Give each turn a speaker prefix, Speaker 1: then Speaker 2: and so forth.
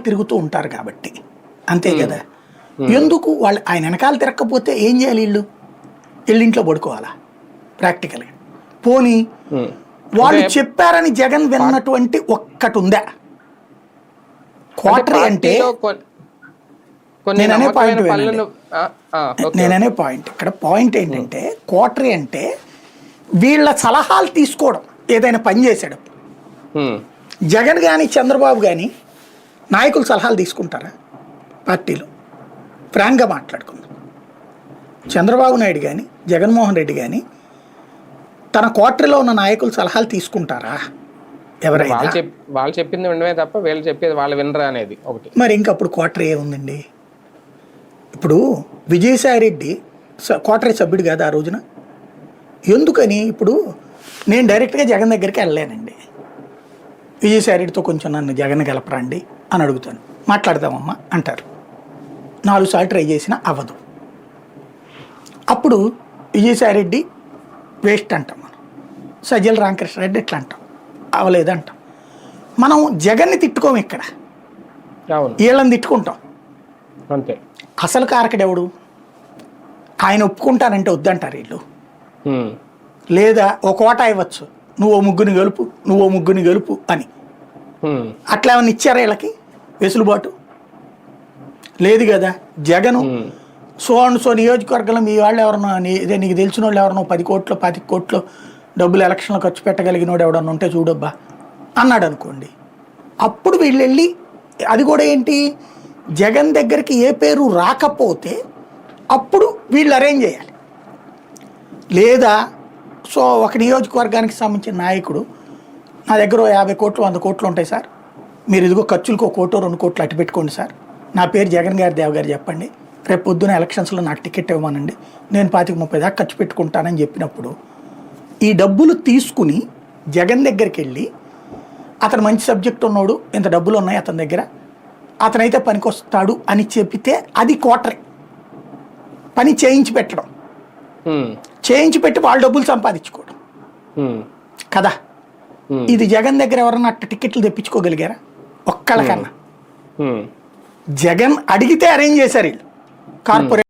Speaker 1: తిరుగుతూ ఉంటారు కాబట్టి అంతే కదా. ఎందుకు వాళ్ళు ఆయన వెనకాల తిరగకపోతే ఏం చేయాలి? వీళ్ళు ఇంట్లో పడుకోవాలా ప్రాక్టికల్గా? పోనీ వాళ్ళు చెప్పారని జగన్ విన్నటువంటి ఒక్కటి ఉందా? క్వార్టరీ అంటే నేననే పాయింట్ ఇక్కడ పాయింట్ ఏంటంటే, క్వార్టరీ అంటే వీళ్ళ సలహాలు తీసుకోవడం. ఏదైనా పని చేసేటప్పుడు జగన్ కానీ చంద్రబాబు కానీ నాయకులు సలహాలు తీసుకుంటారా? పార్టీలో ఫ్రాంక్గా మాట్లాడుకుందాం. చంద్రబాబు నాయుడు కానీ జగన్మోహన్ రెడ్డి కానీ తన క్వార్టరీలో ఉన్న నాయకులు సలహాలు తీసుకుంటారా? ఎవరైనా
Speaker 2: వాళ్ళు చెప్పింది వినడమే తప్ప వీళ్ళు చెప్పేది వాళ్ళు వినరా అనేది ఒకటి.
Speaker 1: మరి ఇంకప్పుడు క్వార్టరీ ఏముందండి? ఇప్పుడు విజయసాయి రెడ్డి క్వార్టరీ సభ్యుడు కాదు ఆ రోజున. ఎందుకని? ఇప్పుడు నేను డైరెక్ట్గా జగన్ దగ్గరికి వెళ్ళలేనండి. విజయసాయి రెడ్డితో కొంచెం నన్ను జగన్ గెలపరండి అని అడుగుతాను. మాట్లాడదామమ్మా అంటారు. 4 సార్లు ట్రై చేసినా అవ్వదు. అప్పుడు విజయసాయి రెడ్డి వేస్ట్ అంటాం, మనం సజ్జల రామకృష్ణారెడ్డి ఎట్లా అంటాం, అవ్వలేదంటాం. మనం జగన్ని తిట్టుకోము ఇక్కడ, వీళ్ళని తిట్టుకుంటాం
Speaker 2: అంతే.
Speaker 1: అసలు కారకుడెవడు? ఆయన ఒప్పుకుంటానంటే వద్దంటారు వీళ్ళు. లేదా ఒక ఓటా ఇవ్వచ్చు, నువ్వు ముగ్గురిని గెలుపు, నువ్వు ముగ్గురిని గెలుపు అని. అట్లా ఏమన్నా ఇచ్చారా వీళ్ళకి వెసులుబాటు? లేదు కదా. జగను సో నియోజకవర్గంలో మీ వాళ్ళు ఎవరన్నా, నీకు తెలిసిన వాళ్ళు ఎవరన్నా 10 కోట్లు 20 కోట్లు డబ్బులు ఎలక్షన్లో ఖర్చు పెట్టగలిగినోడు ఎవడన్నా ఉంటే చూడబ్బా అన్నాడు అనుకోండి. అప్పుడు వీళ్ళు వెళ్ళి, అది కూడా ఏంటి, జగన్ దగ్గరికి ఏ పేరు రాకపోతే అప్పుడు వీళ్ళు అరేంజ్ చేయాలి. లేదా సో ఒక నియోజకవర్గానికి సంబంధించిన నాయకుడు, నా దగ్గర 50 కోట్లు 100 కోట్లు ఉంటాయి సార్, మీరు ఇదిగో ఖర్చులకు 1 కోటో 2 కోట్లు అట్టు పెట్టుకోండి సార్, నా పేరు జగన్ గారి దేవ్ గారు చెప్పండి, రేపు పొద్దున ఎలక్షన్స్లో నాకు టికెట్ ఇవ్వమనండి, నేను 25-30 దాకా ఖర్చు పెట్టుకుంటానని చెప్పినప్పుడు ఈ డబ్బులు తీసుకుని జగన్ దగ్గరికి వెళ్ళి, అతను మంచి సబ్జెక్ట్ ఉన్నాడు, ఇంత డబ్బులు ఉన్నాయి అతని దగ్గర, అతనైతే పనికొస్తాడు అని చెప్పితే అది క్వార్టరీ. పని చేయించి పెట్టడం, చేయించి పెట్టి వాళ్ళ డబ్బులు సంపాదించుకోవడం కదా. ఇది జగన్ దగ్గర ఎవరన్నా అట్ట టికెట్లు తెప్పించుకోగలిగారా? ఒక్కళ్ళకన్నా. జగన్ అడిగితే అరేంజ్ చేశారు వీళ్ళు కార్పొరేట్